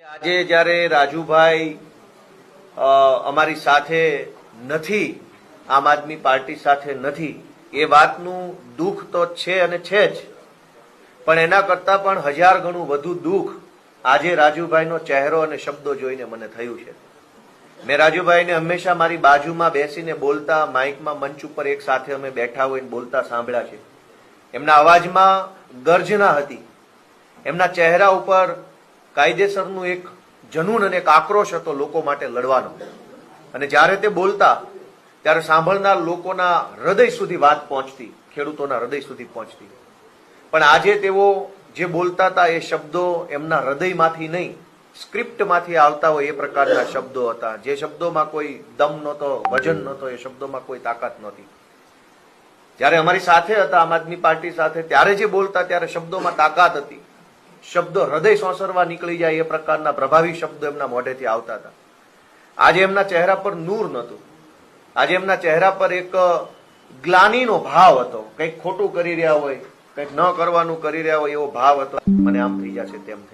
આજે જ્યારે રાજુભાઈ અમારી સાથે નથી, આમ આદમી પાર્ટી સાથે નથી, એ વાતનું દુઃખ તો છે અને છે જ, પણ એના કરતા પણ 1000 ગણું વધુ દુઃખ આજે રાજુભાઈનો ચહેરો અને શબ્દો જોઈને મને થયું છે. મેં રાજુભાઈને હંમેશા મારી બાજુમાં બેસીને બોલતા, માઇકમાં મંચ ઉપર એક સાથે અમે બેઠા હોઈને બોલતા સાંભળ્યા છે. એમના અવાજમાં ગર્જના હતી, એમના ચહેરા ઉપર કાયદેસરનું એક જનૂન અને એક આક્રોશ હતો લોકો માટે લડવાનો. અને જ્યારે તે બોલતા ત્યારે સાંભળનાર લોકોના હૃદય સુધી વાત પહોંચતી, ખેડૂતોના હૃદય સુધી પહોંચતી. પણ આજે તેઓ જે બોલતા હતા એ શબ્દો એમના હૃદયમાંથી નહીં, સ્ક્રિપ્ટમાંથી આવતા હોય એ પ્રકારના શબ્દો હતા. જે શબ્દોમાં કોઈ દમ નહોતો, વજન નહોતો, એ શબ્દોમાં કોઈ તાકાત નહોતી. જ્યારે અમારી સાથે હતા, આમ આદમી પાર્ટી સાથે, ત્યારે જે બોલતા ત્યારે શબ્દોમાં તાકાત હતી, શબ્દો હૃદય સોંસરવા નીકળી જાય એ પ્રકારના પ્રભાવી શબ્દો એમના મોઢેથી આવતા હતા. આજે એમના ચહેરા પર નૂર નહોતું. આજે એમના ચહેરા પર એક ગ્લાનીનો ભાવ હતો. કંઈક ખોટું કરી રહ્યા હોય, કંઈક ન કરવાનું કરી રહ્યા હોય એવો ભાવ હતો. મને આમ થઈ જશે, તેમ થઈ